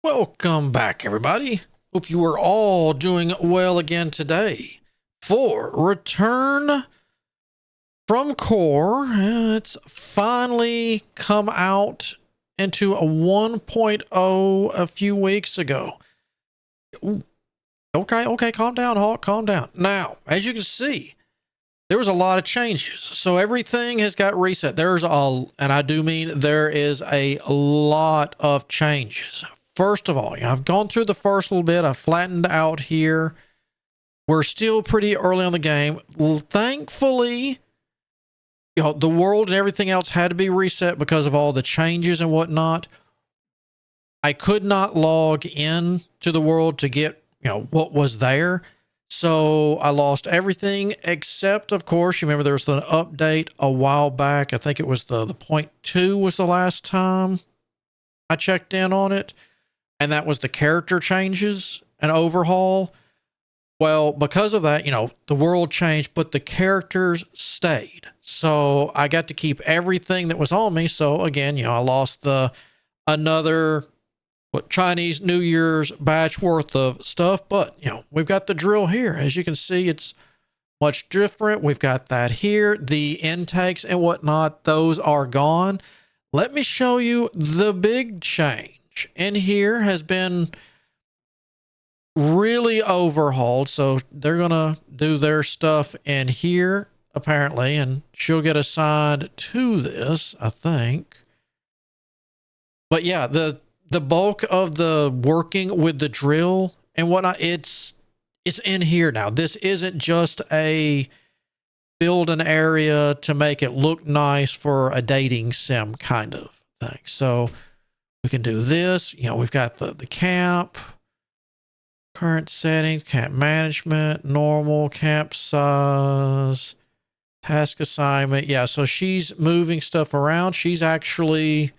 Welcome back, everybody. Hope you are all doing well again today for Return from Core. It's finally come out into a 1.0 a few weeks ago. Ooh, okay, calm down, Hawk, calm down. Now, as you can see, there was a lot of changes. So everything has got reset. And I do mean there is a lot of changes. First of all, I've gone through the first little bit. I've flattened out here. We're still pretty early on the game. Thankfully, the world and everything else had to be reset because of all the changes and whatnot. I could not log in to the world to get, what was there. So I lost everything except, of course, you remember there was an update a while back. I think it was the 0.2 was the last time I checked in on it. And that was the character changes and overhaul. Well, because of that, the world changed, but the characters stayed. So I got to keep everything that was on me. So again, I lost another Chinese New Year's batch worth of stuff. But, we've got the drill here. As you can see, it's much different. We've got that here. The intakes and whatnot, those are gone. Let me show you the big change. In here has been really overhauled. So they're going to do their stuff in here, apparently, and she'll get assigned to this, I think. But yeah, the bulk of the working with the drill and whatnot, it's in here now. This isn't just a build an area to make it look nice for a dating sim kind of thing. So we can do this. We've got the camp, current settings, camp management, normal, camp size, task assignment. Yeah, so she's moving stuff around. She's actually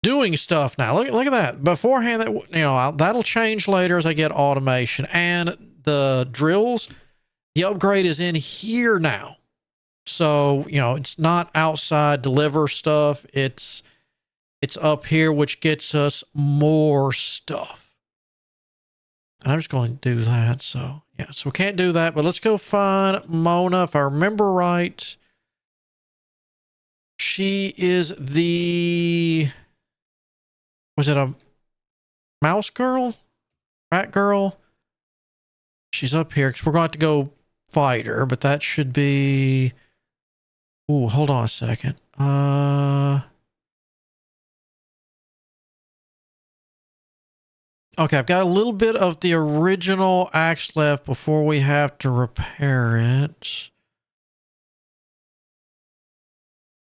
doing stuff now. Look at that. Beforehand, that'll change later as I get automation. And the drills, the upgrade is in here now. So, it's not outside deliver stuff. It's up here, which gets us more stuff. And I'm just going to do that. So, yeah, so we can't do that, but let's go find Mona. If I remember right, she is was it a mouse girl? Rat girl? She's up here because we're going to have to go fight her, but that should be... Ooh, hold on a second. Okay, I've got a little bit of the original axe left before we have to repair it.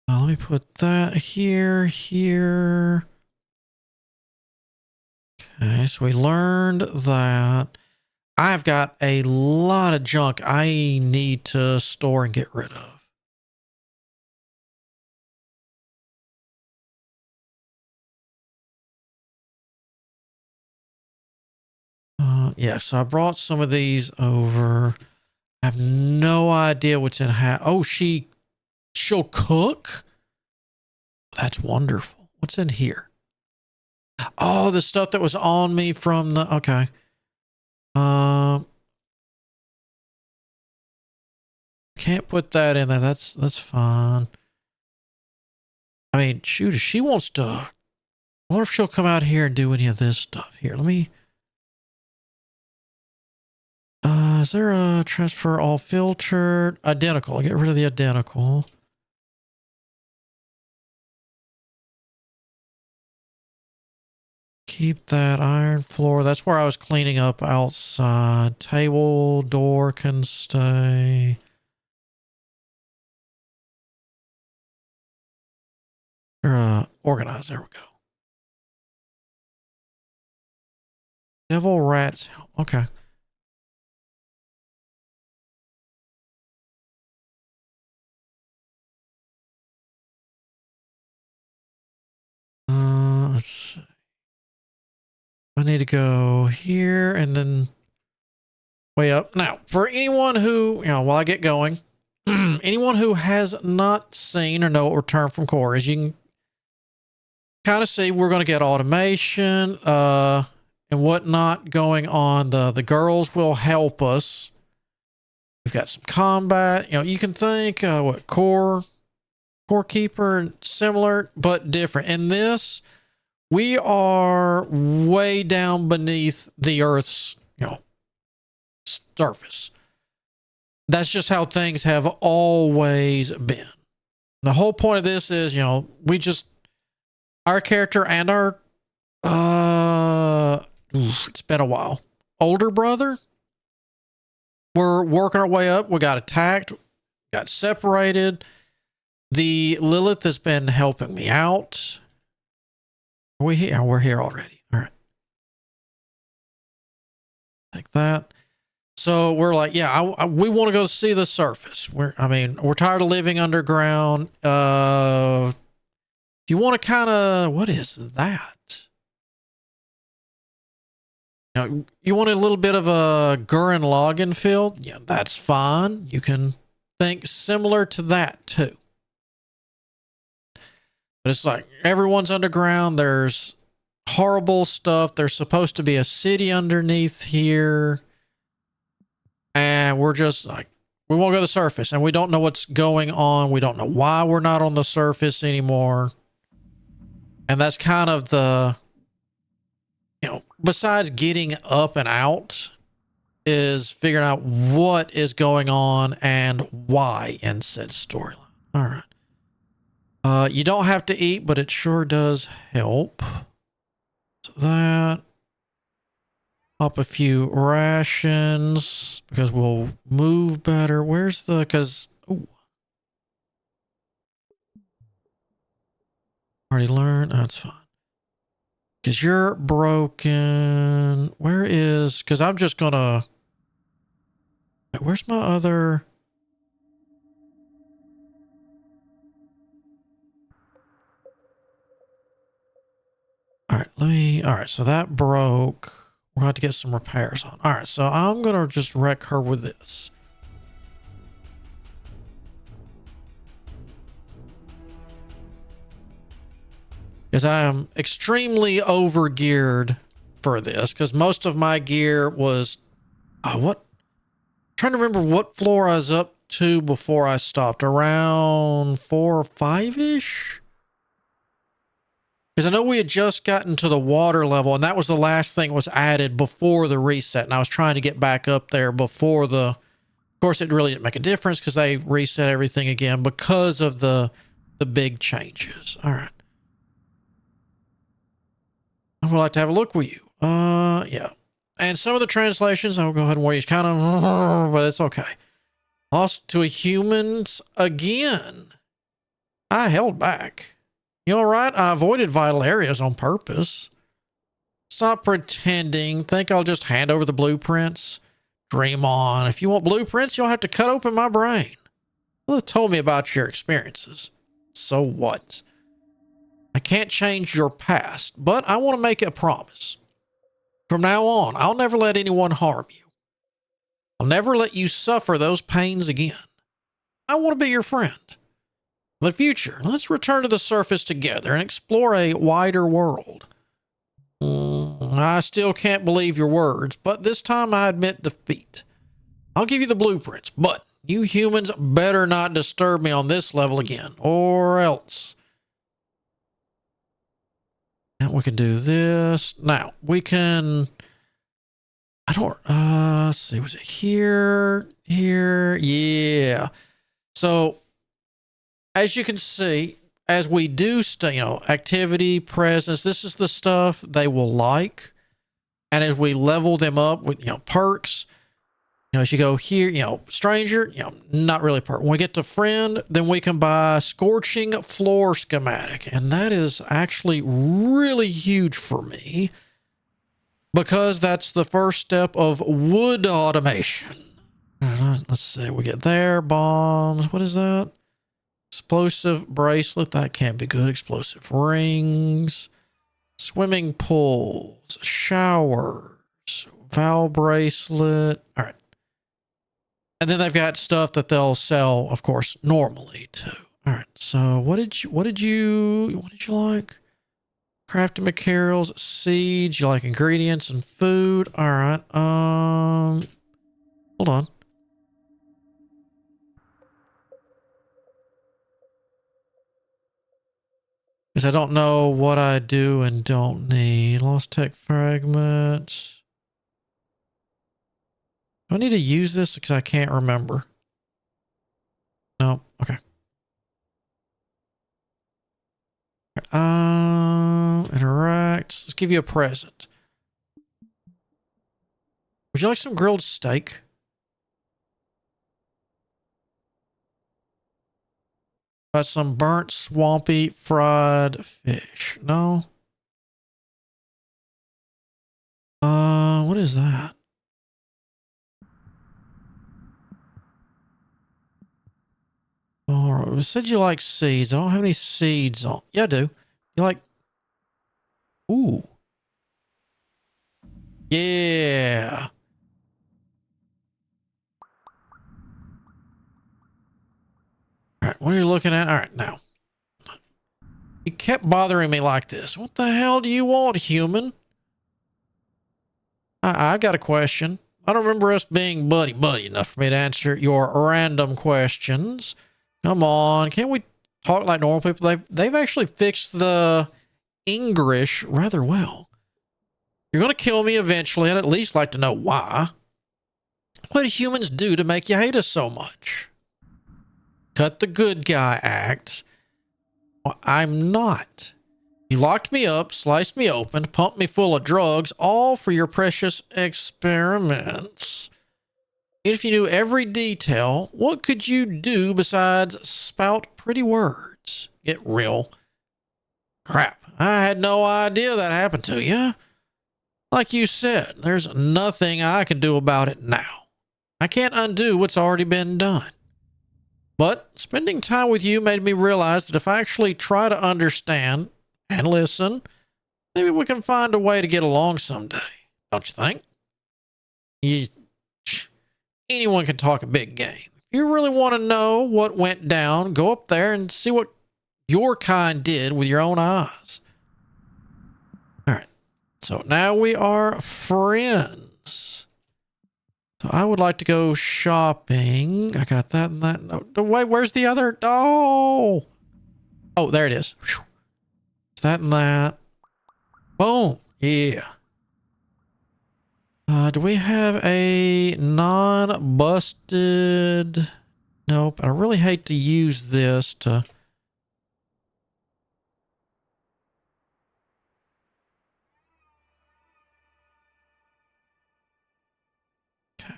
Let me put that here. Okay, so we learned that. I've got a lot of junk I need to store and get rid of. Yeah, so I brought some of these over. I have no idea what's in Oh, she'll cook? That's wonderful. What's in here? Oh, the stuff that was on me from the... Okay. Can't put that in there. That's fine. I mean, shoot, if she wants to... I wonder if she'll come out here and do any of this stuff. Here, let me... is there a transfer all filtered? Identical. I'll get rid of the identical. Keep that iron floor. That's where I was cleaning up outside. Table, door can stay. Organize. There we go. Devil rats. Okay. Let's see. I need to go here and then way up. Now, for anyone who, while I get going, anyone who has not seen or know Return from Core, as you can kind of see we're going to get automation and whatnot going on. The girls will help us. We've got some combat. You can think what core keeper, similar but different. In this, we are way down beneath the Earth's surface. That's just how things have always been. The whole point of this is, our character and our it's been a while, older brother, we're working our way up. We got attacked, got separated. The Lilith has been helping me out. Are we here? We're here already. All right. Like that. So we're like, we want to go see the surface. We're tired of living underground. If you want to kind of, what is that? You want a little bit of a Gurren Lagann feel? Yeah, that's fine. You can think similar to that too. But it's like everyone's underground. There's horrible stuff. There's supposed to be a city underneath here. And we're just like, we won't go to the surface. And we don't know what's going on. We don't know why we're not on the surface anymore. And that's kind of the, besides getting up and out, is figuring out what is going on and why in said storyline. All right. You don't have to eat, but it sure does help. So that. Pop a few rations because we'll move better. Where's the, already learned. That's fine. Because you're broken. Where is, because I'm just gonna, where's my other? All right, all right, so that broke. We're going to get some repairs on. All right, so I'm going to just wreck her with this. Because I am extremely over-geared for this. Because most of my gear was... I'm trying to remember what floor I was up to before I stopped. Around 4 or 5-ish? Because I know we had just gotten to the water level, and that was the last thing was added before the reset. And I was trying to get back up there before the... Of course, it really didn't make a difference because they reset everything again because of the big changes. All right. I would like to have a look with you. Yeah. And some of the translations, I'll go ahead and wait. It's kind of... But it's okay. Lost to a humans again. I held back. You all right? I avoided vital areas on purpose. Stop pretending. Think I'll just hand over the blueprints? Dream on. If you want blueprints, you'll have to cut open my brain. Well, told me about your experiences. So what? I can't change your past, but I want to make a promise. From now on, I'll never let anyone harm you. I'll never let you suffer those pains again. I want to be your friend. In the future, let's return to the surface together and explore a wider world. I still can't believe your words, but this time I admit defeat. I'll give you the blueprints, but you humans better not disturb me on this level again, or else. And we can do this. Now, we can... let's see, was it here? Here? Yeah. So... As you can see, as we do, activity, presence, this is the stuff they will like. And as we level them up with, perks, as you go here, stranger, not really perk. When we get to friend, then we can buy scorching floor schematic. And that is actually really huge for me because that's the first step of wood automation. Let's see, we get there, bombs. What is that? Explosive bracelet, that can't be good. Explosive rings, swimming pools, showers, valve bracelet. All right. And then they've got stuff that they'll sell, of course, normally too. All right. So what did you like? Crafting materials, seeds, you like ingredients and food. All right. Hold on. Because I don't know what I do and don't need. Lost tech fragments. Do I need to use this? Because I can't remember. No. Okay. Interact. Let's give you a present. Would you like some grilled steak? Got some burnt, swampy, fried fish. No? What is that? Oh, it said you like seeds. I don't have any seeds on. Yeah, I do. You like... Ooh. Yeah. All right, what are you looking at? All right, now. You kept bothering me like this. What the hell do you want, human? I've got a question. I don't remember us being buddy enough for me to answer your random questions. Come on, can't we talk like normal people? They've actually fixed the English rather well. You're going to kill me eventually. I'd at least like to know why. What do humans do to make you hate us so much? Cut the good guy act. Well, I'm not. You locked me up, sliced me open, pumped me full of drugs, all for your precious experiments. If you knew every detail, what could you do besides spout pretty words? Get real. Crap, I had no idea that happened to you. Like you said, there's nothing I can do about it now. I can't undo what's already been done. But spending time with you made me realize that if I actually try to understand and listen, maybe we can find a way to get along someday. Don't you think? Anyone can talk a big game. If you really want to know what went down, go up there and see what your kind did with your own eyes. All right. So now we are friends. So I would like to go shopping. I got that and that. No, wait, where's the other? Oh, there it is. Whew. It's that and that. Boom. Yeah. Do we have a non-busted? Nope. I really hate to use this to... Okay.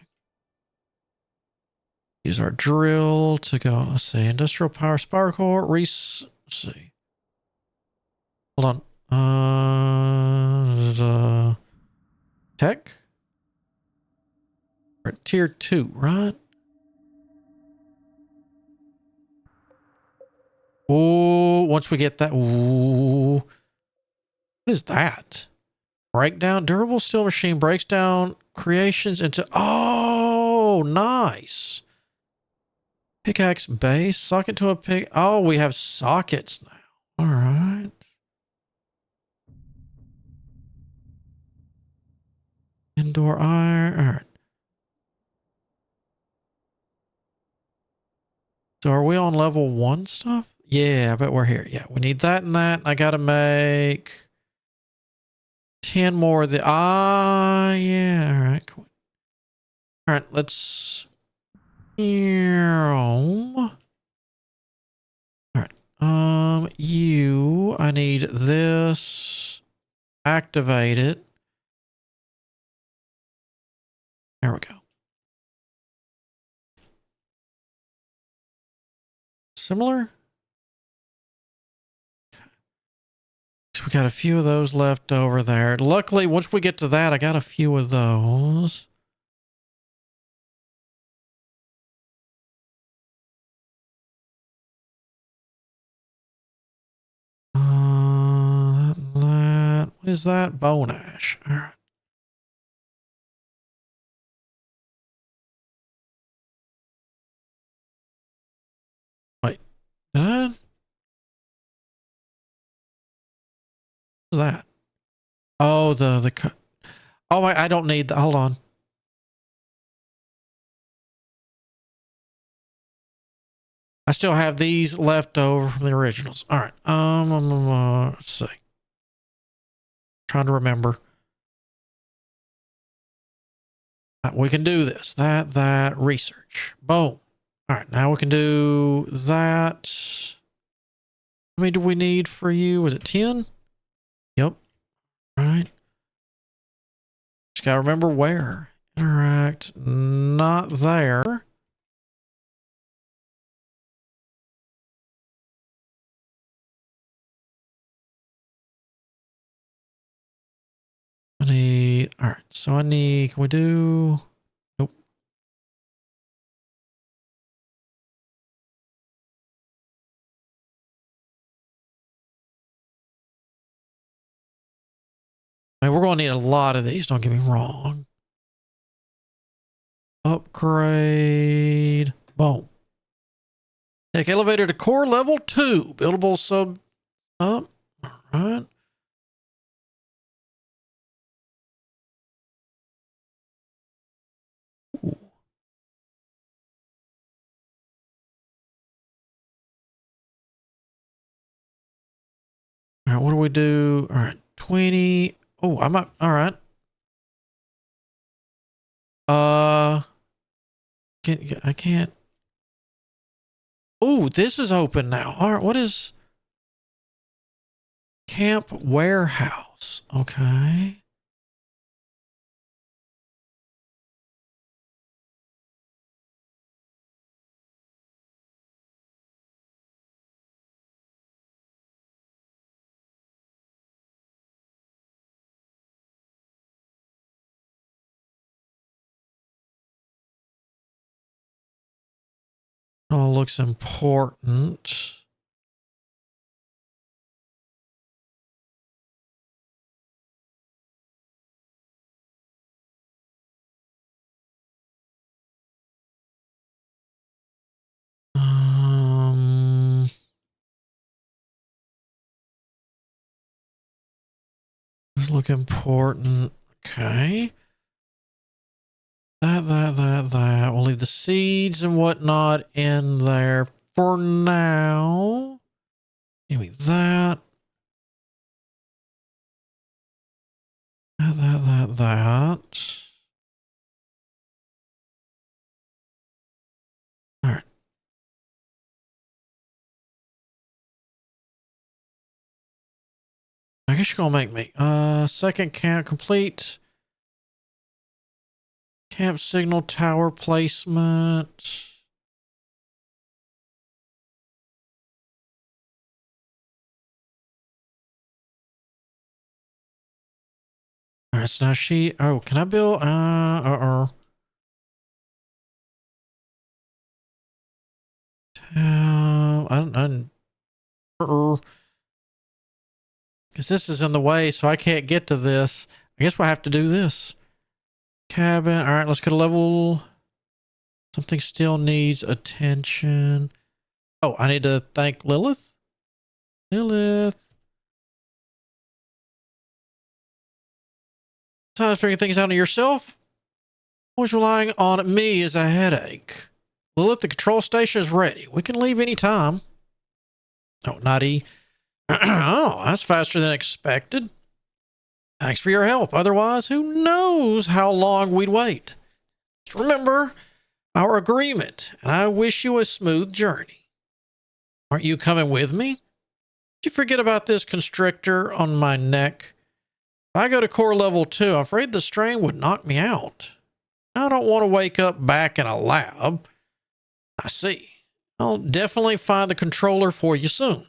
Use our drill to go. Let's see. Industrial power sparkle. Let's see. Hold on. Tech? We're at tier 2, right? Oh, once we get that. Ooh. What is that? Breakdown. Durable steel machine breaks down creations into. Oh, nice. Pickaxe base. Socket to a pick. Oh, we have sockets now. All right. Indoor iron. All right. So are we on level 1 stuff? Yeah, I bet we're here. Yeah, we need that and that. I got to make 10 more of the... yeah. All right, cool. All right, let's... All right. I need this. Activate it. There we go. Similar? So we got a few of those left over there. Luckily, once we get to that, I got a few of those. What is that? Bone ash. All right. Wait. Did I? was that? Oh, oh, I don't need that. Hold on. I still have these left over from the originals. All right. Let's see. Trying to remember. We can do this. That research. Boom. All right. Now we can do that. How many do we need for you? Was it 10? Yep. All right. Just gotta remember where. Interact. Not there. I need, all right, so I need, can we do, nope. I mean, we're going to need a lot of these, don't get me wrong. Upgrade, boom. Take elevator to core level 2, buildable sub up, all right. Ooh. All right, what do we do? All right, 20. Oh, I'm up. All right. I can't. Oh, this is open now. All right, what is camp warehouse? Okay. All looks important. Those look important. Okay. That. We'll leave the seeds and whatnot in there for now. Give me that. That. All right. I guess you're gonna make me. Second camp complete. Camp signal tower placement. All right, so now oh, can I build, because this is in the way, so I can't get to this. I guess we'll have to do this. Cabin. All right, let's go to level. Something still needs attention. Oh, I need to thank Lilith. Lilith. Sometimes figuring things out on yourself. Always relying on me is a headache. Lilith, the control station is ready. We can leave any time. Oh, naughty. Oh, that's faster than expected. Thanks for your help. Otherwise, who knows how long we'd wait. Just remember our agreement, and I wish you a smooth journey. Aren't you coming with me? Did you forget about this constrictor on my neck? If I go to core level 2, I'm afraid the strain would knock me out. I don't want to wake up back in a lab. I see. I'll definitely find the controller for you soon.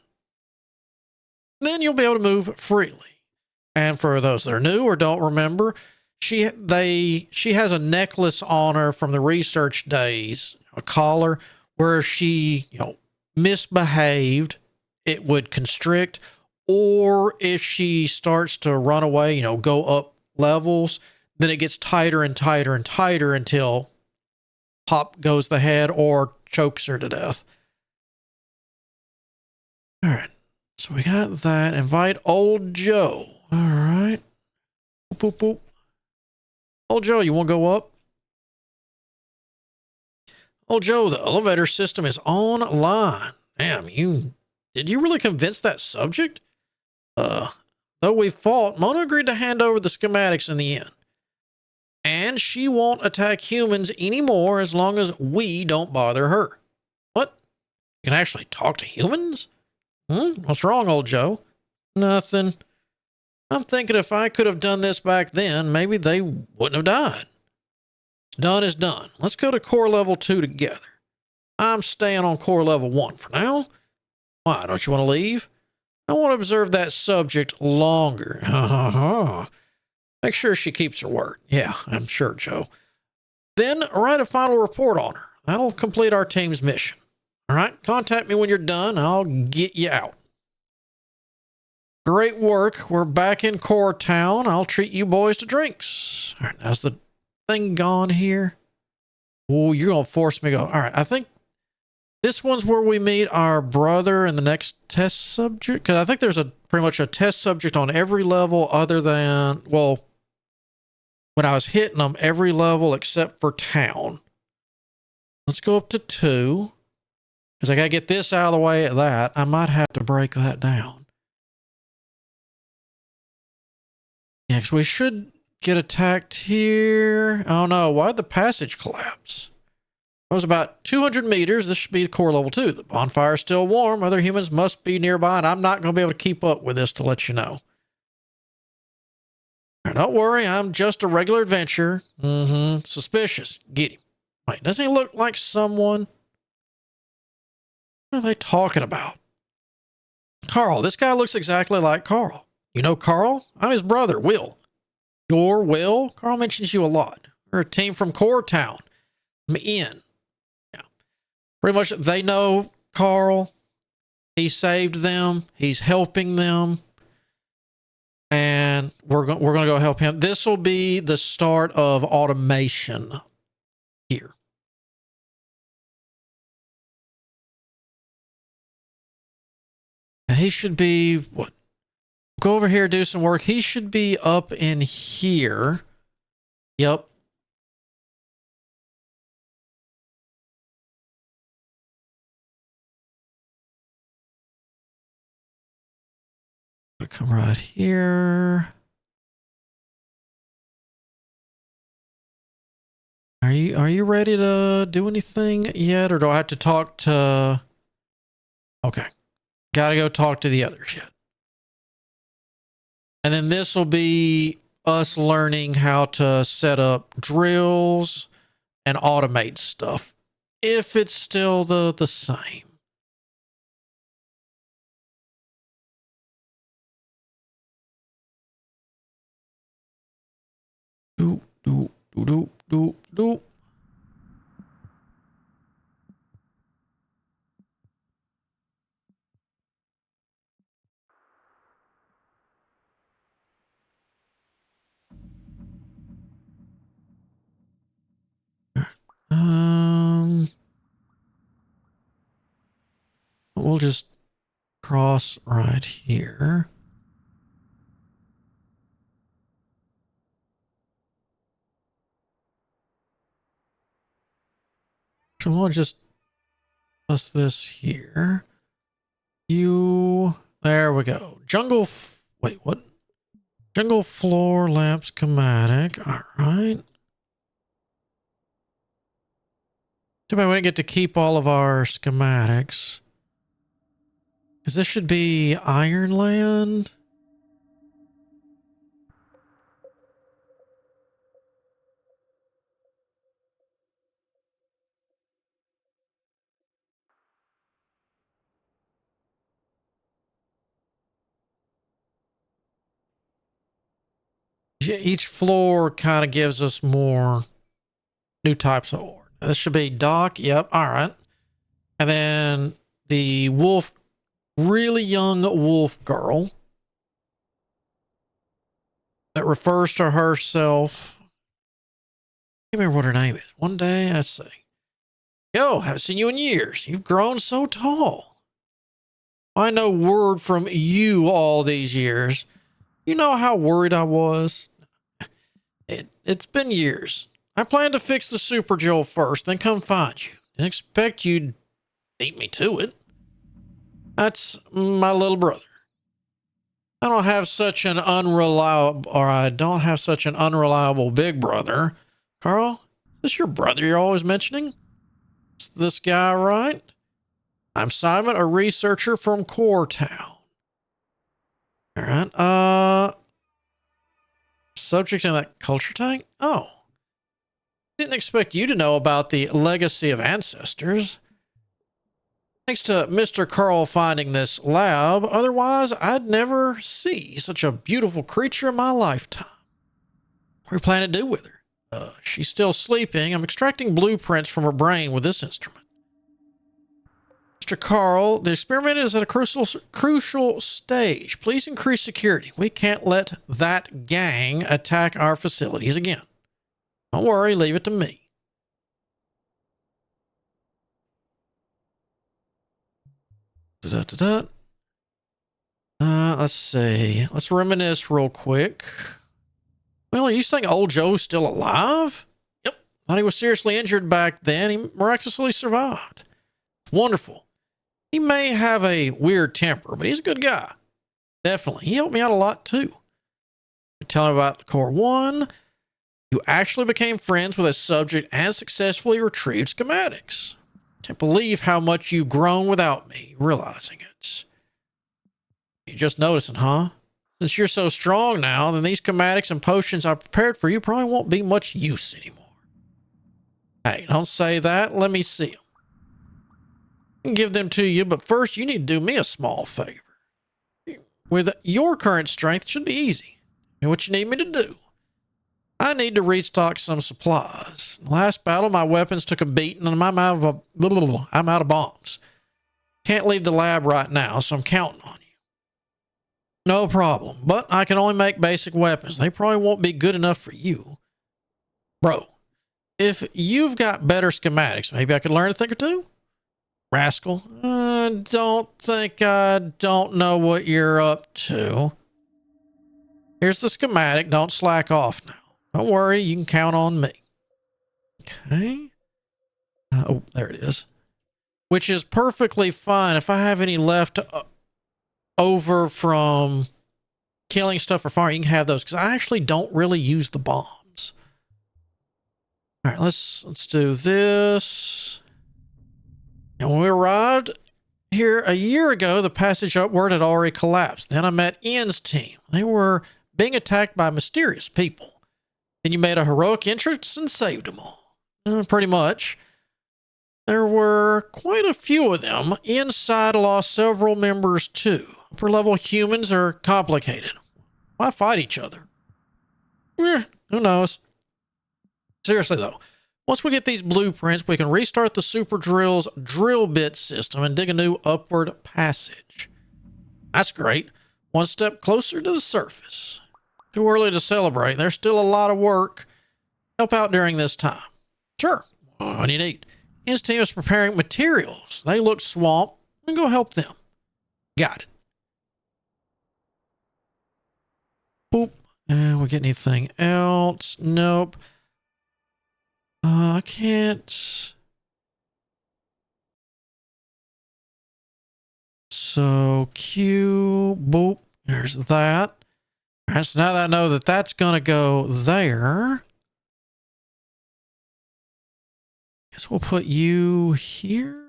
Then you'll be able to move freely. And for those that are new or don't remember, she has a necklace on her from the research days, a collar, where if she, misbehaved, it would constrict, or if she starts to run away, go up levels, then it gets tighter and tighter and tighter until pop goes the head or chokes her to death. All right. So we got that. Invite old Joe. All right. Boop, boop, boop. Oh, Joe, you want to go up? Oh, Joe, the elevator system is online. Damn, did you really convince that subject? Though we fought, Mona agreed to hand over the schematics in the end. And she won't attack humans anymore as long as we don't bother her. What? You can actually talk to humans? What's wrong, old Joe? Nothing. I'm thinking if I could have done this back then, maybe they wouldn't have died. Done is done. Let's go to core level 2 together. I'm staying on core level 1 for now. Why, don't you want to leave? I want to observe that subject longer. Make sure she keeps her word. Yeah, I'm sure, Joe. Then write a final report on her. That'll complete our team's mission. All right, contact me when you're done. I'll get you out. Great work. We're back in Core Town. I'll treat you boys to drinks. All right, how's the thing gone here? Oh, you're going to force me to go. All right, I think this one's where we meet our brother and the next test subject. Because I think there's pretty much a test subject on every level other than, well, when I was hitting them, every level except for town. Let's go up to 2. Because I got to get this out of the way of that. I might have to break that down. Yeah, because we should get attacked here. Oh no, why'd the passage collapse? It was about 200 meters. This should be core level 2. The bonfire is still warm. Other humans must be nearby, and I'm not going to be able to keep up with this to let you know. Don't worry, I'm just a regular adventurer. Suspicious. Get him. Wait, doesn't he look like someone? What are they talking about? Carl. This guy looks exactly like Carl. You know Carl? I'm his brother, Will. Your Will? Carl mentions you a lot. We're a team from Core Town. I'm in. Yeah. Pretty much they know Carl. He saved them. He's helping them. And we're going to go help him. This will be the start of automation here. And he should be, what? Go over here, do some work. He should be up in here. Yep. Come right here. Are you ready to do anything yet, or do I have to talk to? Okay, gotta go talk to the others yet. And then this will be us learning how to set up drills and automate stuff, if it's still the same. Doop, doop, doop, doop, doop. We'll just cross right here. So we'll just plus this here. There we go. Wait, what? Jungle floor lamp schematic. All right. Too bad we didn't get to keep all of our schematics. Because this should be Ironland. Each floor kind of gives us more new types of ore. This should be dock. Yep. All right. And then the wolf, really young wolf girl that refers to herself. I can't remember what her name is. One day, I say, yo, haven't seen you in years. You've grown so tall. I know word from you all these years. You know how worried I was? It's been years. I plan to fix the Super Joel first, then come find you and expect you'd beat me to it. That's my little brother. I don't have such an unreliable big brother. Carl, is this your brother you're always mentioning? Is this guy right? I'm Simon, a researcher from Core Town. All right. Subject in that culture tank? Oh. Didn't expect you to know about the legacy of ancestors. Thanks to Mr. Carl finding this lab. Otherwise, I'd never see such a beautiful creature in my lifetime. What do you plan to do with her? She's still sleeping. I'm extracting blueprints from her brain with this instrument. Mr. Carl, the experiment is at a crucial stage. Please increase security. We can't let that gang attack our facilities again. Don't worry, leave it to me. Let's see. Let's reminisce real quick. Well, you think old Joe's still alive? Yep. Thought he was seriously injured back then. He miraculously survived. Wonderful. He may have a weird temper, but he's a good guy. Definitely. He helped me out a lot too. Tell him about Core 1. You actually became friends with a subject and successfully retrieved schematics. Can't believe how much you've grown without me realizing it. You're just noticing, huh? Since you're so strong now, then these schematics and potions I prepared for you probably won't be much use anymore. Hey, don't say that. Let me see them. I can give them to you, but first you need to do me a small favor. With your current strength, it should be easy. And what you need me to do? I need to restock some supplies. Last battle, my weapons took a beating and I'm out of bombs. Can't leave the lab right now, so I'm counting on you. No problem, but I can only make basic weapons. They probably won't be good enough for you. Bro, if you've got better schematics, maybe I could learn a thing or two? Rascal, don't think I don't know what you're up to. Here's the schematic. Don't slack off now. Don't worry, you can count on me. Okay. Oh, there it is. Which is perfectly fine. If I have any left over from killing stuff or firing, you can have those, because I actually don't really use the bombs. All right, let's do this. And when we arrived here a year ago, the passage upward had already collapsed. Then I met Ian's team. They were being attacked by mysterious people. Then you made a heroic entrance and saved them all. Pretty much. There were quite a few of them. Inside lost several members too. Upper level humans are complicated. Why fight each other? Who knows? Seriously though, once we get these blueprints, we can restart the Super Drill's drill bit system and dig a new upward passage. That's great. One step closer to the surface. Too early to celebrate. There's still a lot of work. Help out during this time. Sure. What do you need? His team is preparing materials. They look swamped. And go help them. Got it. Boop. And we get anything else? Nope. I can't. So Q. Boop. There's that. All right, so now that I know that that's going to go there, guess we'll put you here.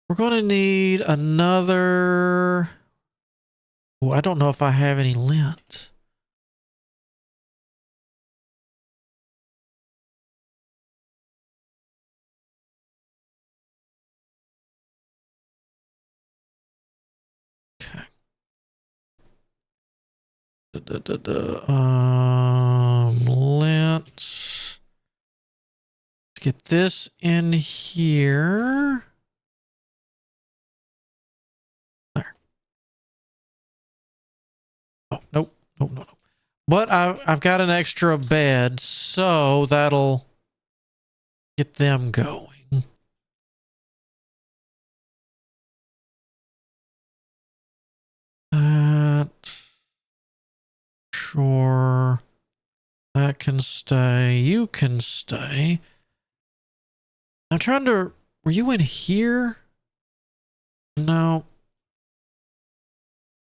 We're going to need another. Oh, I don't know if I have any lint. Okay. Lint. Let's get this in here. There. Oh, nope. Nope, no, no. But I've got an extra bed, so that'll get them going. That, sure. That can stay. You can stay. I'm trying to, were you in here? No.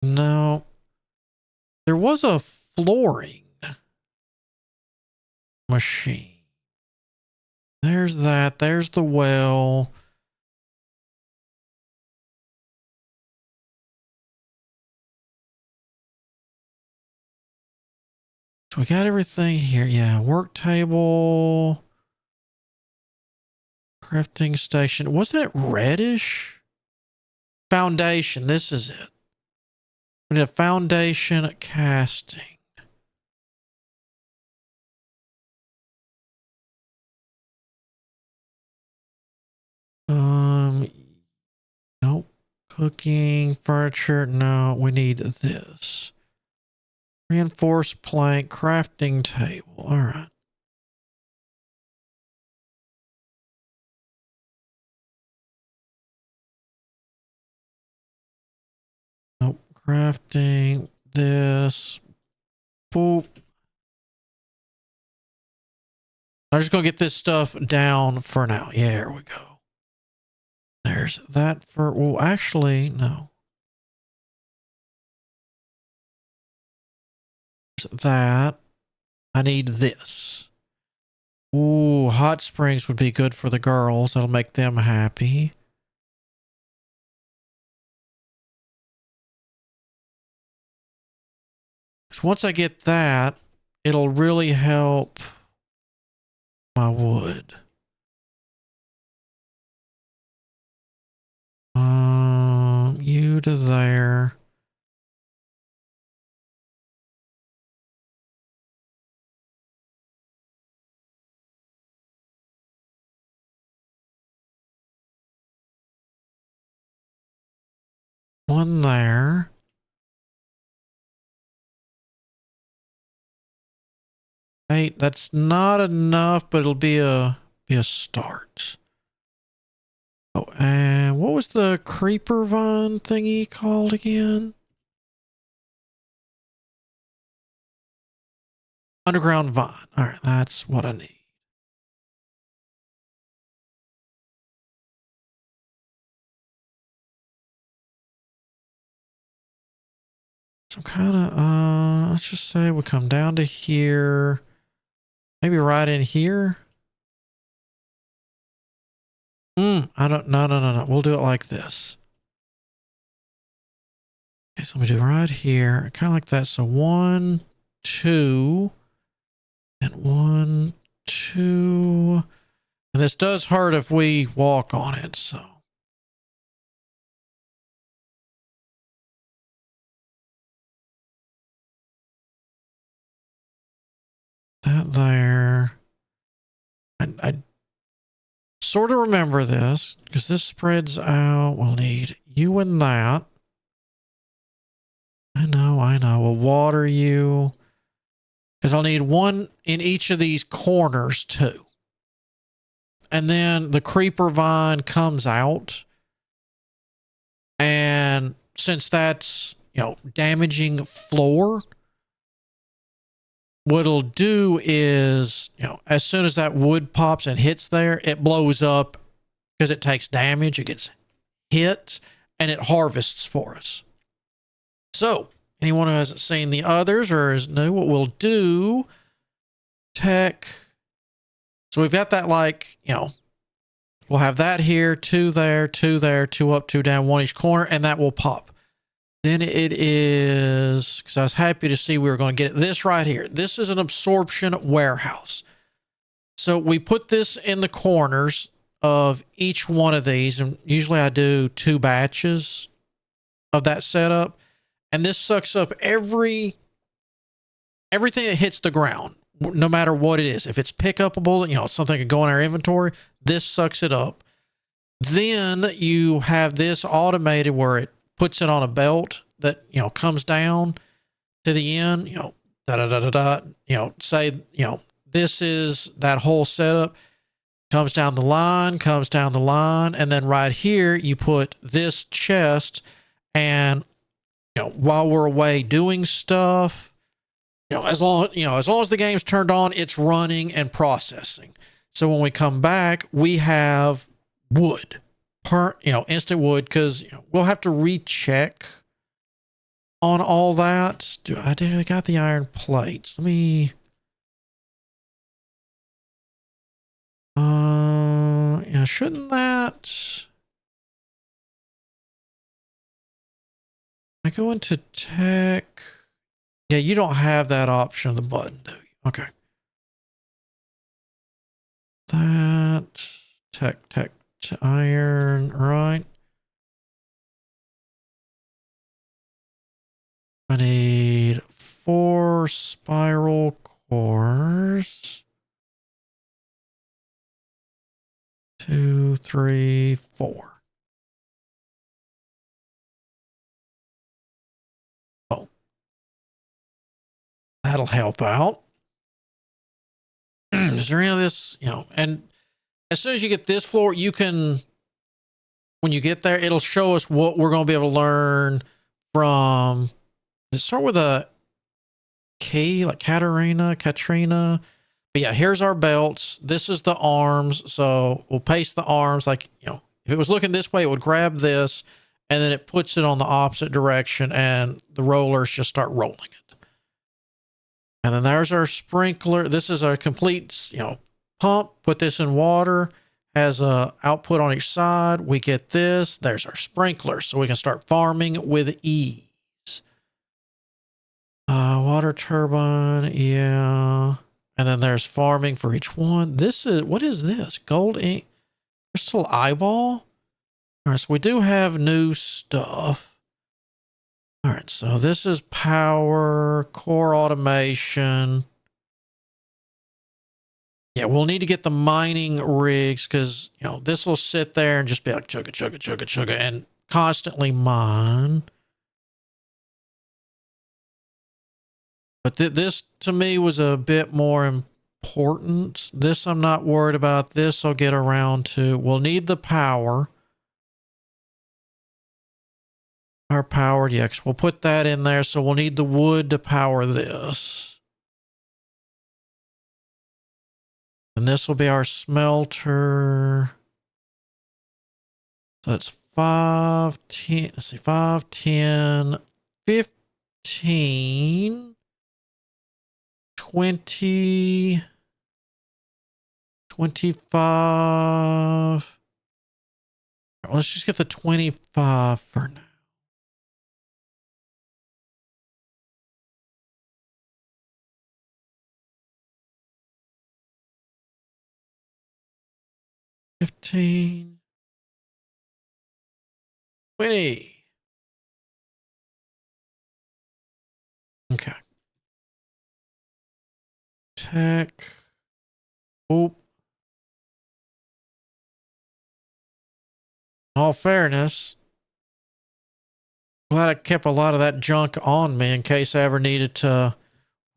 No. There was a flooring machine. There's that. There's the well. So we got everything here. Yeah. Work table. Crafting station. Wasn't it reddish? Foundation. This is it. We need a foundation casting. Nope. Cooking, furniture. No, we need this. Reinforced plank, crafting table. All right. Nope. Crafting this. Boop. I'm just going to get this stuff down for now. Yeah, here we go. There's that for, well, actually, no. There's that. I need this. Ooh, hot springs would be good for the girls. That'll make them happy. Because once I get that, it'll really help my wood. You to there. One there. Eight. That's not enough, but it'll be a start. Oh, and what was the creeper vine thingy called again? Underground vine. All right, that's what I need. So kind of, let's just say we come down to here. Maybe right in here. I don't, no. We'll do it like this. Okay, so let me do right here. Kind of like that. So 1, 2, and 1, 2. And this does hurt if we walk on it, so. That there. I sort of remember this because this spreads out. We'll need you and that. I know. We'll water you because I'll need one in each of these corners too. And then the creeper vine comes out. And since that's, damaging floor, what it'll do is, as soon as that wood pops and hits there, it blows up because it takes damage. It gets hit and it harvests for us. So anyone who hasn't seen the others or is new, what we'll do, tech. So we've got that we'll have that here, 2 there, 2 there, 2 up, 2 down, 1 each corner, and that will pop. Then it is, because I was happy to see we were going to get this right here. This is an absorption warehouse. So we put this in the corners of each one of these, and usually I do 2 batches of that setup. And this sucks up everything that hits the ground, no matter what it is. If it's pickupable, something can go in our inventory, this sucks it up. Then you have this automated where it puts it on a belt that, comes down to the end, say, this is that whole setup, comes down the line. And then right here, you put this chest and while we're away doing stuff, as long as the game's turned on, it's running and processing. So when we come back, we have wood, instant wood, because we'll have to recheck on all that. I got the iron plates. Let me. Shouldn't that? I go into tech. Yeah, you don't have that option of the button, do you? Okay. That tech iron, right? I need 4 spiral cores. 2, 3, 4. Oh, that'll help out. Is there any of this, and as soon as you get this floor, you can, when you get there, it'll show us what we're going to be able to learn from. Let's start with a K, like Katrina. But yeah, here's our belts. This is the arms. So we'll paste the arms like, if it was looking this way, it would grab this and then it puts it on the opposite direction and the rollers just start rolling it. And then there's our sprinkler. This is a complete, pump. Put this in water, has a output on each side. We get this. There's our sprinkler. So we can start farming with ease. Water turbine. Yeah. And then there's farming for each one. What is this? Gold ink, crystal eyeball. All right, so we do have new stuff. All right, so this is power, core automation. Yeah, we'll need to get the mining rigs because, this will sit there and just be like chugga, and constantly mine. But this, to me, was a bit more important. This I'm not worried about. This I'll get around to. We'll need the power. Our power, yes. We'll put that in there. So we'll need the wood to power this. And this will be our smelter. So it's 5, 10. Let's see, 5, 10, 15. 20, 25. Let's just get the 25 for now. $15, $20. Okay. Tech. Oh. In all fairness, glad I kept a lot of that junk on me in case I ever needed to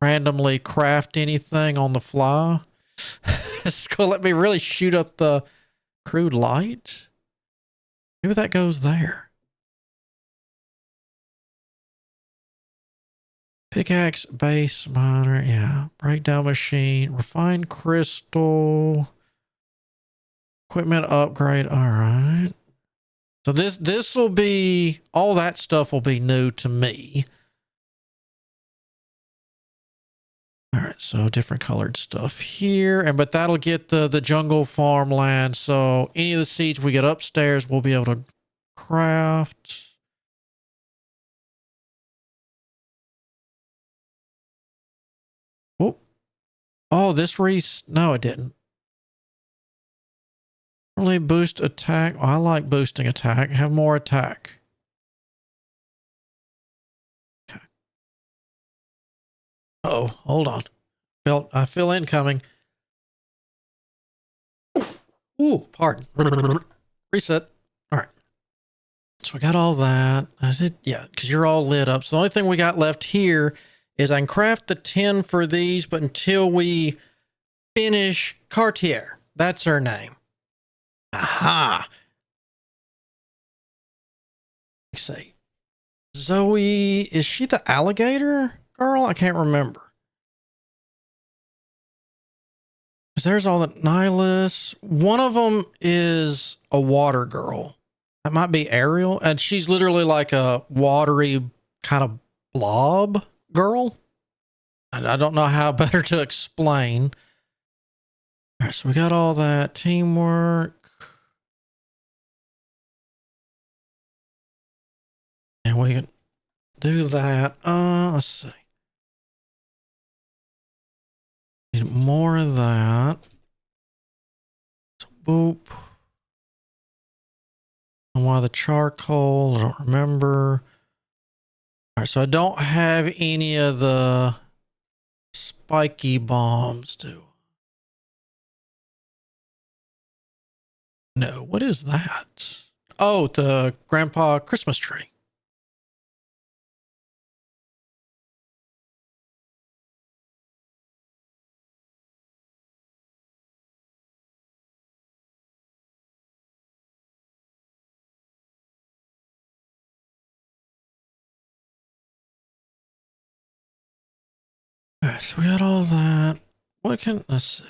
randomly craft anything on the fly. It's going to let me really shoot up the crude light. Maybe that goes there. Pickaxe, base, miner, yeah. Breakdown machine, refined crystal, equipment upgrade. All right. So this will be, all that stuff will be new to me. All right, so different colored stuff here, but that'll get the jungle farmland. So any of the seeds we get upstairs, we'll be able to craft. Oh, no, it didn't. Only boost attack. Oh, I like boosting attack. Have more attack. Okay. Oh, hold on. I feel incoming. Ooh, pardon. Reset. All right. So we got all that. Yeah, because you're all lit up. So the only thing we got left here is I can craft the 10 for these, but until we finish Cartier, that's her name. Aha. Let's see. Zoe, is she the alligator girl? I can't remember. 'Cause there's all the Nihilus. One of them is a water girl. That might be Ariel. And she's literally like a watery kind of blob girl. And I don't know how better to explain. All right, so we got all that teamwork. And we can do that. Let's see. Need more of that. So boop. And why the charcoal? I don't remember. All right, so I don't have any of the spiky bombs, do no, what is that? Oh, the grandpa Christmas tree. All right, so we got all that. What can, let's see.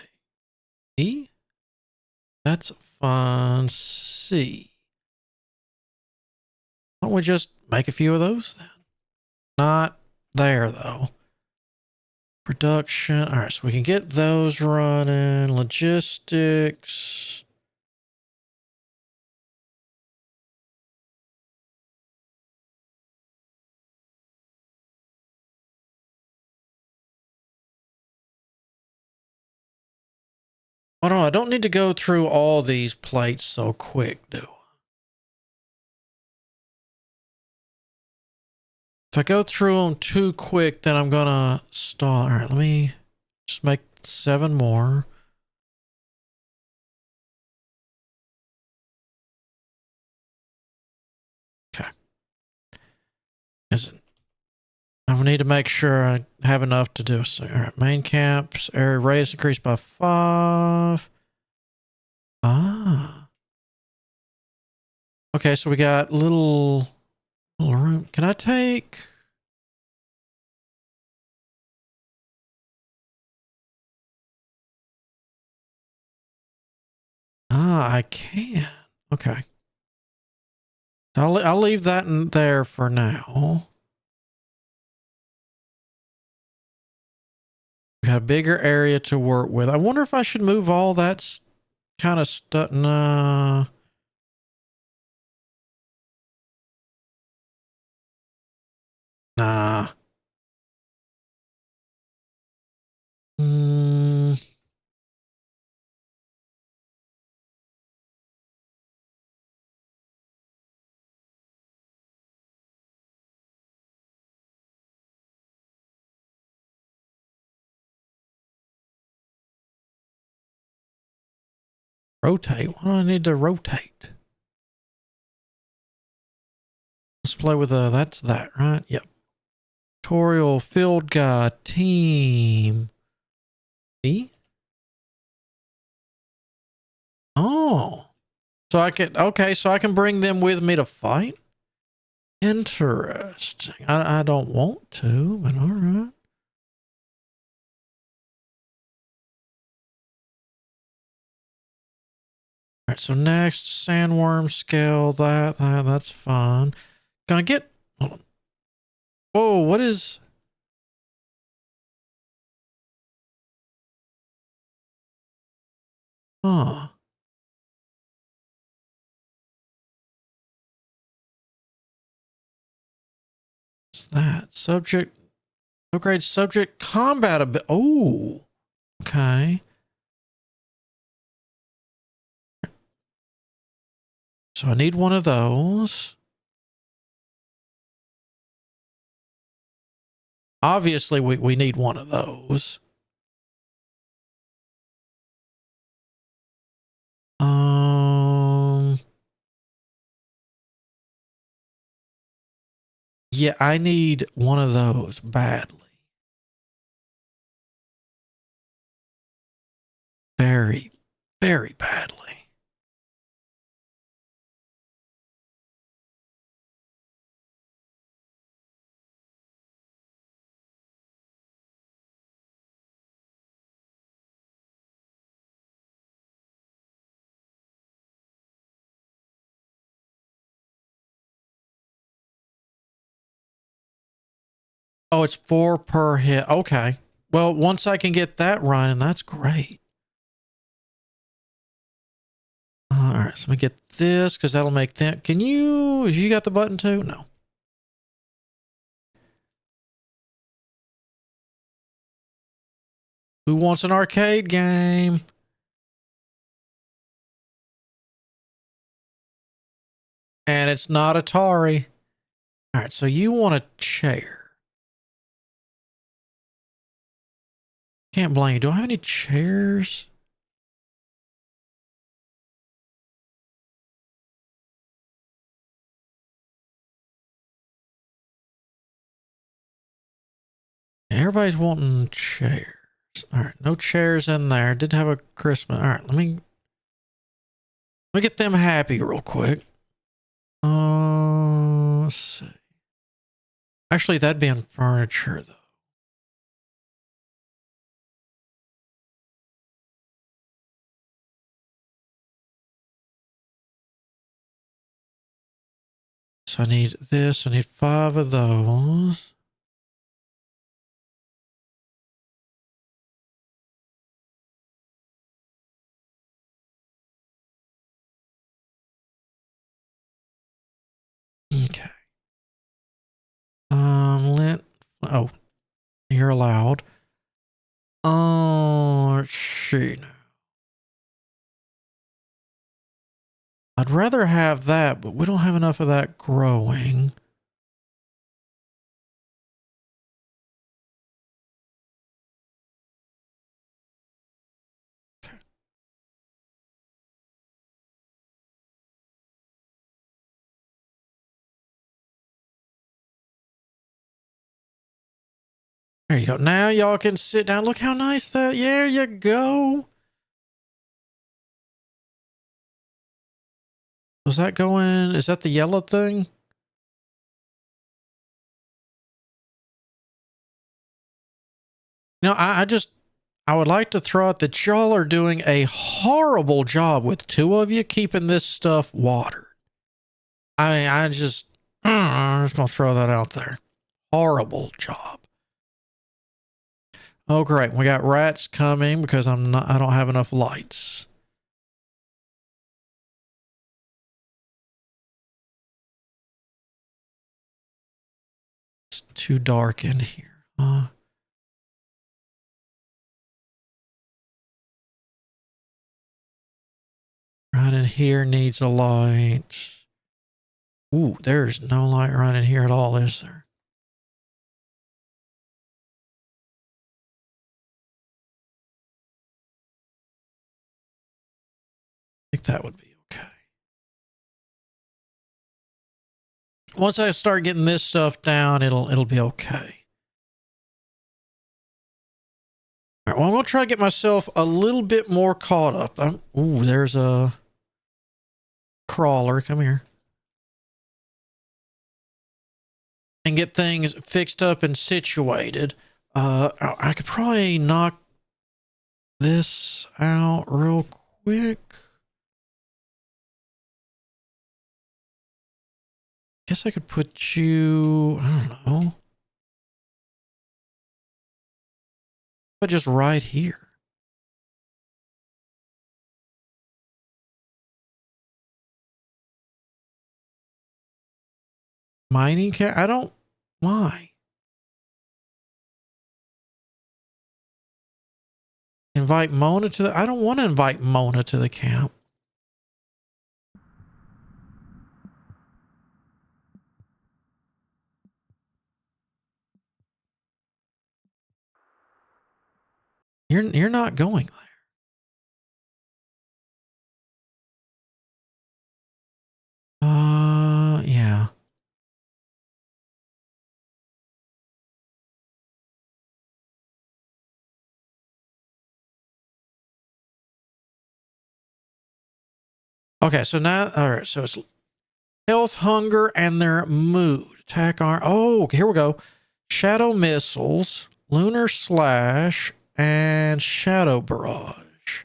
E? That's fun. C. Why don't we just make a few of those then? Not there though. Production. All right, so we can get those running. Logistics. Oh no, I don't need to go through all these plates so quick, do I? If I go through them too quick, then I'm gonna stall. All right, let me just make 7 more. Okay. Is it? I need to make sure I have enough to do so. All right, main camps, area radius increased by 5. Ah. Okay, so we got little room. Can I take? Ah, I can. Okay. I'll leave that in there for now. We got a bigger area to work with. I wonder if I should move all that kind of stuff. Nah. Nah. Mm, rotate. Why do I need to rotate? Let's play with that's that, right? Yep. Tutorial, field guide, team. E? Oh. So I can, okay, so I can bring them with me to fight? Interesting. I don't want to, but all right. All right, so next, sandworm scale, that's fun. Can I get, hold on. Whoa, what is, huh? What's that? Subject, upgrade subject combat a bit. Oh, okay. So I need one of those. Obviously, we need one of those. Um, yeah, I need one of those badly. Very, very badly. Oh, it's 4 per hit. Okay. Well, once I can get that running, that's great. All right, so let me get this because that'll make that. Can you? Have you got the button too? No. Who wants an arcade game? And it's not Atari. All right, so you want a chair. Can't blame you. Do I have any chairs? Everybody's wanting chairs. All right, no chairs in there. Did have a Christmas. All right, let me get them happy real quick. Let's see. Actually, that'd be in furniture though. So I need this. I need 5 of those. Okay. Oh, you're allowed. Oh, let's see. I'd rather have that, but we don't have enough of that growing. Okay. There you go. Now y'all can sit down. Look how nice that. There you go. Was that going? Is that the yellow thing? You know, I would like to throw out that y'all are doing a horrible job with 2 of you keeping this stuff watered. I'm just gonna throw that out there. Horrible job. Oh, great. We got rats coming because I don't have enough lights. It's too dark in here. Right in here needs a light. Ooh, there's no light right in here at all, is there? I think that would be okay. Once I start getting this stuff down, it'll be okay. All right, well, I'm gonna try to get myself a little bit more caught up. Ooh, there's a crawler. Come here. And get things fixed up and situated. I could probably knock this out real quick. Guess I could put you, I don't know, but just right here. Mining cat? I don't, why? Invite Mona to the, I don't want to invite Mona to the camp. You're not going there. Yeah. Okay, so now, all right, so it's health, hunger, and their mood. Attack arm. Oh, here we go. Shadow missiles, lunar slash, and shadow barrage.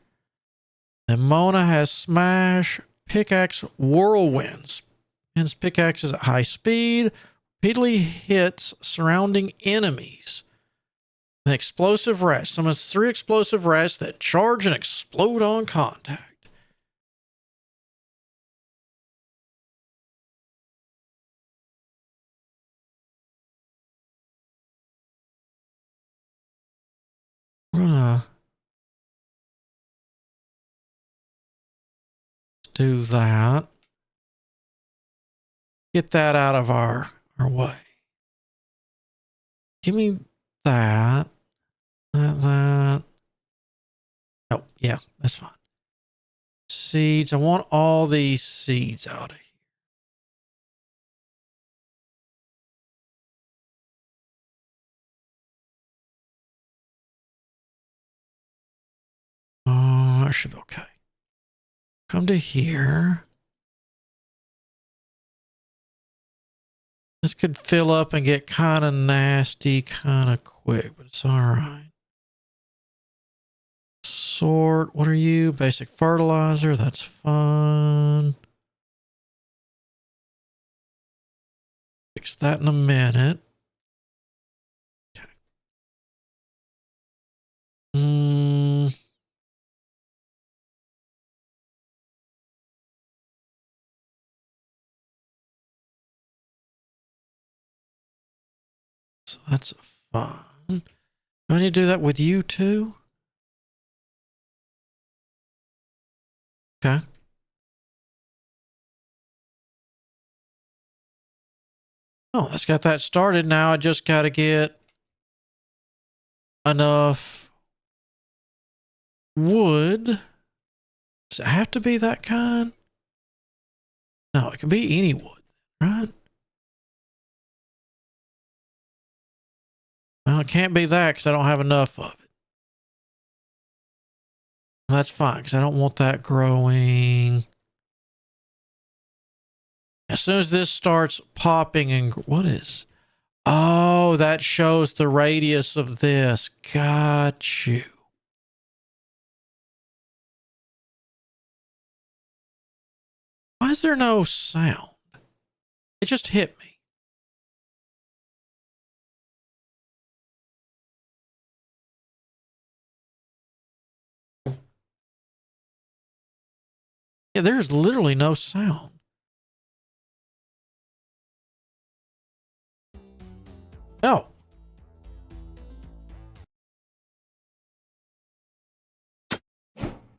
And Mona has smash, pickaxe, whirlwinds. His pickaxe is at high speed. repeatedly hits surrounding enemies. An explosive rest. Summons 3 explosive rests that charge and explode on contact. We're gonna do that. Get that out of our way. Give me that. That. Oh, yeah, that's fine. Seeds. I want all these seeds out of here. Oh, that should be okay. Come to here. This could fill up and get kind of nasty kind of quick, but it's all right. Sort. What are you? Basic fertilizer. That's fun. Fix that in a minute. Okay. So that's fun. Do I need to do that with you too? Okay. Oh, let's got that started. Now I just got to get enough wood. Does it have to be that kind? No, it can be any wood, right? Well, it can't be that because I don't have enough of it. That's fine because I don't want that growing. As soon as this starts popping and what is? Oh, that shows the radius of this. Got you. Why is there no sound? It just hit me. Yeah, there's literally no sound. No.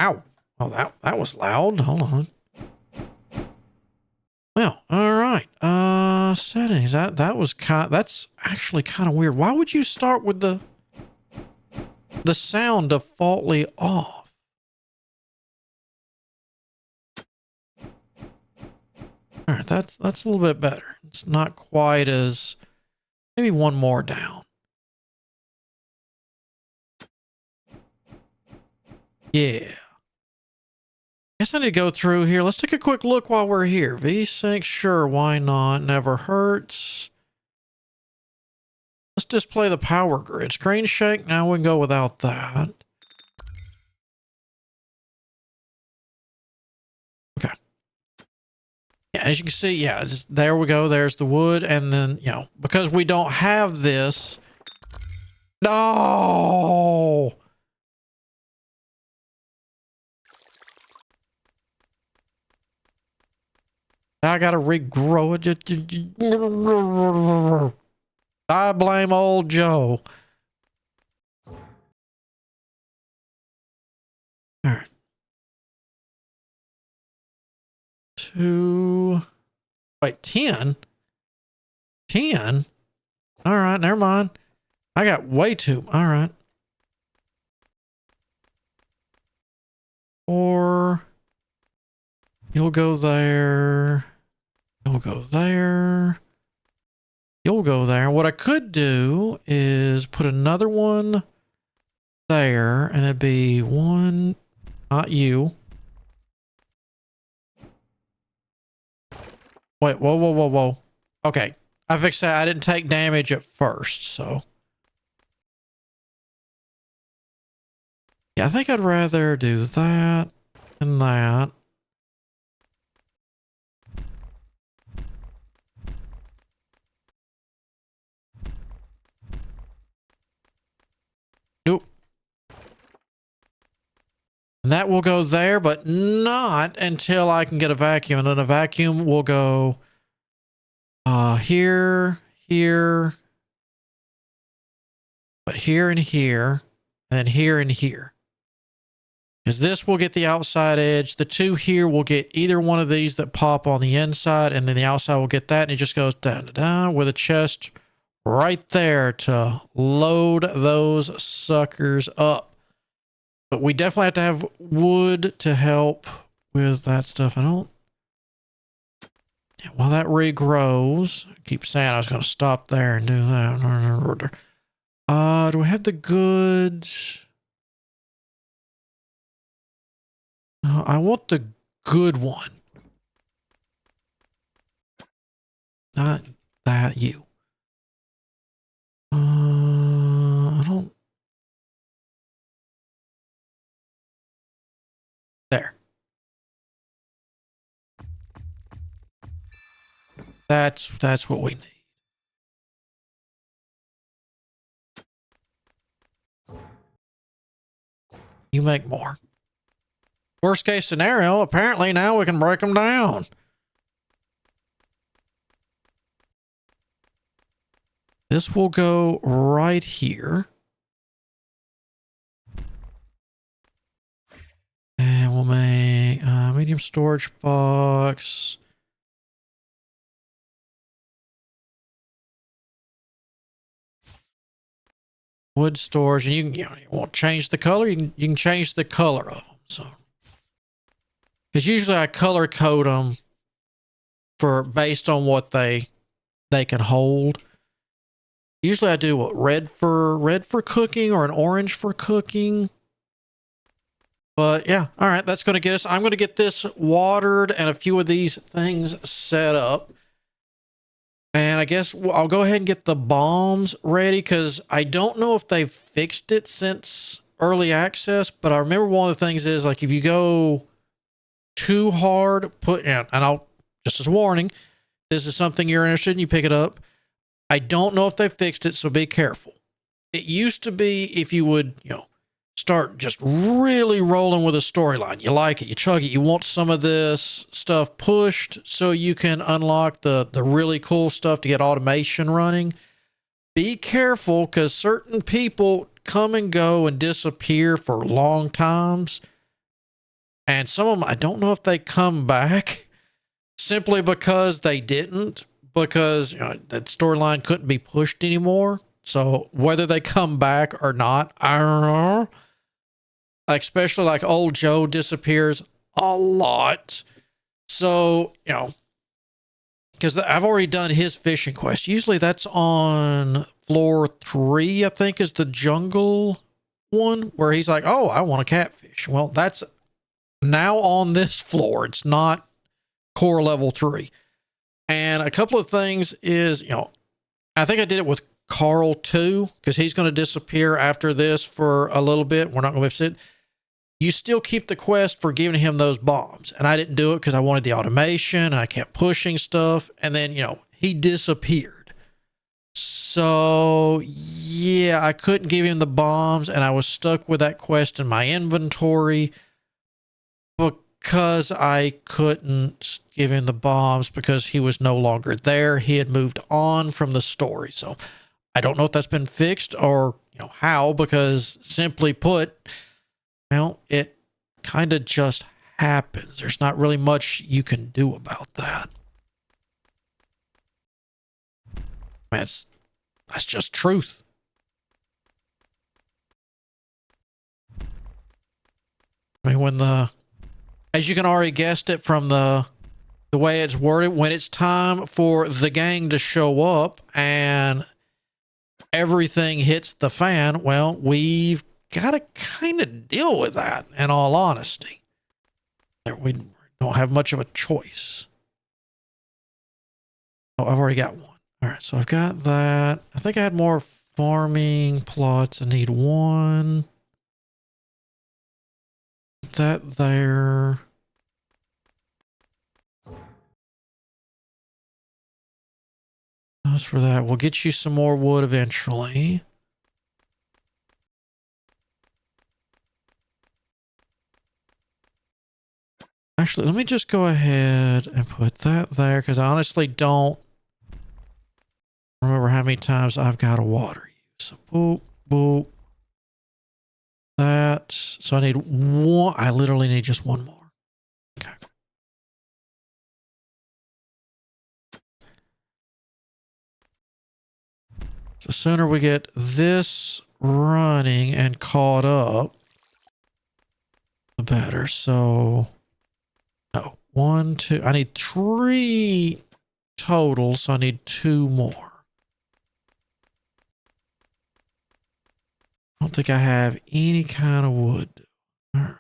Ow. Oh, that was loud. Hold on. Well, all right. Settings. That's actually kind of weird. Why would you start with the sound defaultly off? All right, that's a little bit better. It's not quite as, maybe one more down. Yeah. Guess I need to go through here. Let's take a quick look while we're here. VSync, sure, why not? Never hurts. Let's display the power grid. Screen shake, now we can go without that. Okay. Yeah, as you can see, yeah, just, there we go. There's the wood. And then, you know, because we don't have this. No! I gotta regrow it. I blame old Joe. All right. 2. Wait, 10? 10? All right, never mind. I got way too. All right. 4. You'll go there. You'll go there. You'll go there. What I could do is put another one there, and it'd be 1, not you. Wait, whoa. Okay. I fixed that. I didn't take damage at first, so. Yeah, I think I'd rather do that and that. that will go there, but not until I can get a vacuum. And then a vacuum will go here, here, but here and here, and then here and here. Because this will get the outside edge. The two here will get either one of these that pop on the inside, and then the outside will get that, and it just goes down, down with a chest right there to load those suckers up. But we definitely have to have wood to help with that stuff. While that regrows, I keep saying I was going to stop there and do that. Do we have the goods? I want the good one. Not that you. I don't. There. That's what we need. You make more. Worst case scenario, apparently now we can break them down. This will go right here. And we'll make a medium storage box. Wood storage. And you won't change the color. You can change the color of them. So, because usually I color code them based on what they can hold. Usually I do what, red for cooking or an orange for cooking. But yeah, all right, that's going to get us. I'm going to get this watered and a few of these things set up. And I guess I'll go ahead and get the bombs ready because I don't know if they've fixed it since early access. But I remember one of the things is like if you go too hard, and I'll just as a warning, this is something you're interested in, you pick it up. I don't know if they fixed it, so be careful. It used to be if you would, start just really rolling with a storyline. You like it, you chug it, you want some of this stuff pushed so you can unlock the really cool stuff to get automation running. Be careful because certain people come and go and disappear for long times. And some of them, I don't know if they come back simply because they didn't. Because that storyline couldn't be pushed anymore. So whether they come back or not, I don't know. Especially like old Joe disappears a lot. So, because I've already done his fishing quest. Usually that's on floor 3, I think, is the jungle one where he's like, oh, I want a catfish. Well, that's now on this floor. It's not core level 3. And a couple of things is, I think I did it with Carl too, because he's going to disappear after this for a little bit. We're not going to sit. You still keep the quest for giving him those bombs. And I didn't do it because I wanted the automation and I kept pushing stuff. And then, he disappeared. So yeah, I couldn't give him the bombs and I was stuck with that quest in my inventory because I couldn't give him the bombs because he was no longer there. He had moved on from the story. So I don't know if that's been fixed or, how, because simply put, it kind of just happens. There's not really much you can do about that. That's just truth. I mean, as you can already guessed it from the way it's worded, when it's time for the gang to show up and everything hits the fan, well, we've got to kind of deal with that, in all honesty. We don't have much of a choice. Oh, I've already got one. All right, so I've got that. I think I had more farming plots. I need one. Put that there. As for that, we'll get you some more wood eventually. Actually, let me just go ahead and put that there because I honestly don't remember how many times I've got to water you. So boop, boop. That. So I need one. I literally need just one more. Okay. So the sooner we get this running and caught up, the better. So, no. 1, 2. I need 3 total, so I need 2 more. I don't think I have any kind of wood. All right.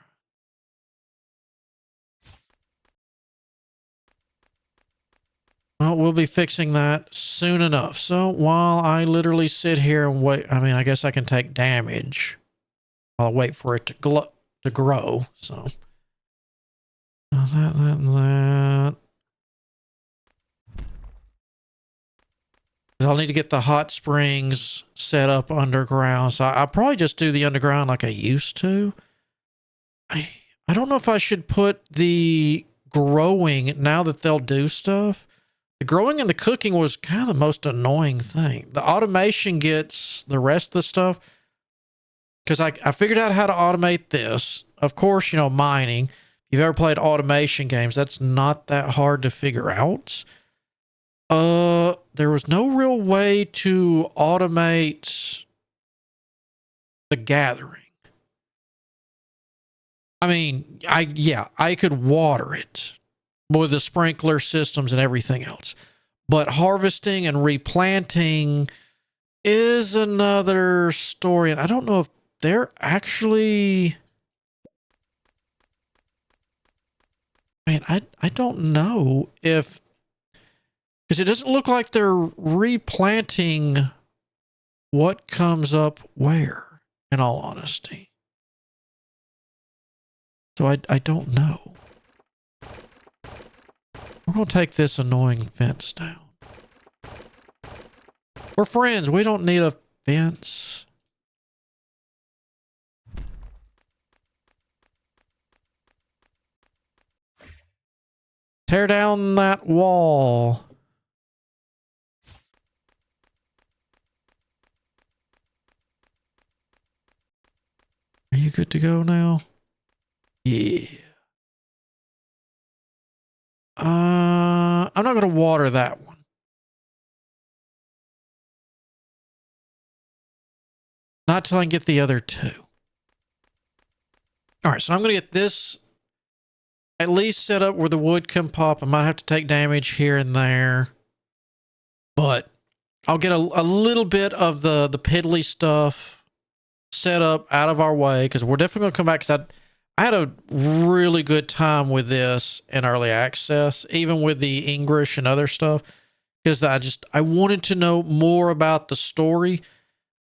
Well, we'll be fixing that soon enough. So while I literally sit here and wait, I mean, I guess I can take damage while I wait for it to grow. So that. I'll need to get the hot springs set up underground. So I'll probably just do the underground like I used to. I don't know if I should put the growing now that they'll do stuff. The growing and the cooking was kind of the most annoying thing. The automation gets the rest of the stuff because I figured out how to automate this. Of course, you know, mining. If you've ever played automation games, that's not that hard to figure out. There was no real way to automate the gathering. I mean, I could water it with the sprinkler systems and everything else. But harvesting and replanting is another story. And I don't know if they're actually... Man, I don't know if... Because it doesn't look like they're replanting what comes up where, in all honesty. So I don't know. We're going to take this annoying fence down. We're friends. We don't need a fence. Tear down that wall. Are you good to go now? Yeah. I'm not going to water that one. Not till I can get the other 2. All right, so I'm going to get this at least set up where the wood can pop. I might have to take damage here and there, but I'll get a little bit of the piddly stuff set up out of our way because we're definitely going to come back because I had a really good time with this in early access, even with the English and other stuff, because I wanted to know more about the story.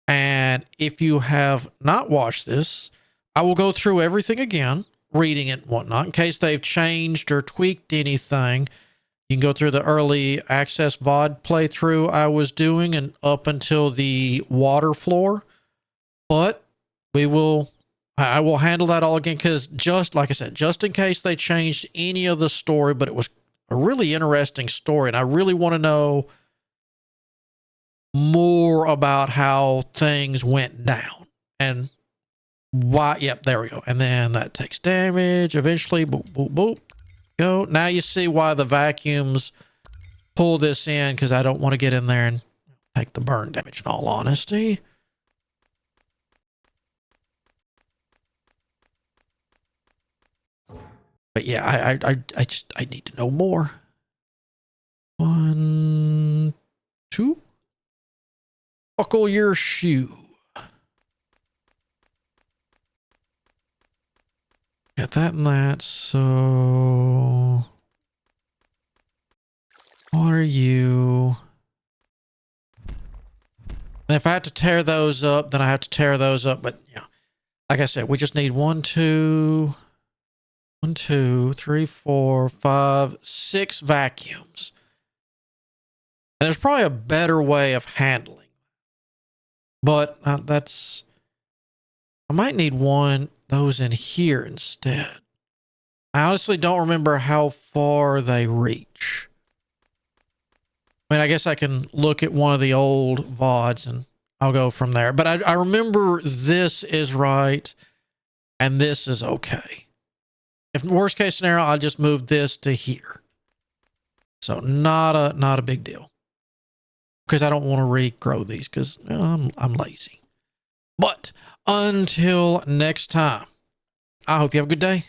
And if you have not watched this, I will go through everything again, reading it and whatnot, in case they've changed or tweaked anything. You can go through the early access VOD playthrough I was doing and up until the water floor. But I will handle that all again because just like I said, just in case they changed any of the story, but it was a really interesting story. And I really want to know more about how things went down and why. Yep, there we go. And then that takes damage eventually. Boop, boop, boop. Go. Now you see why the vacuums pull this in because I don't want to get in there and take the burn damage in all honesty. But yeah, I need to know more. 1, 2. Buckle your shoe. Got that and that. So what are you? And if I have to tear those up, then I have to tear those up. But yeah, like I said, we just need 1, 2, 1, 2, 3, 4, 5, 6 vacuums. And there's probably a better way of handling. But I might need those in here instead. I honestly don't remember how far they reach. I mean, I guess I can look at one of the old VODs and I'll go from there. But I remember this is right and this is okay. If worst case scenario, I'll just move this to here. So not a big deal. Because I don't want to regrow these because I'm lazy. But until next time, I hope you have a good day,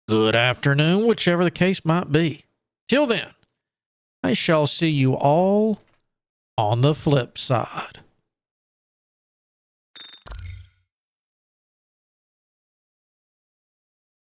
good afternoon, whichever the case might be. Till then, I shall see you all on the flip side.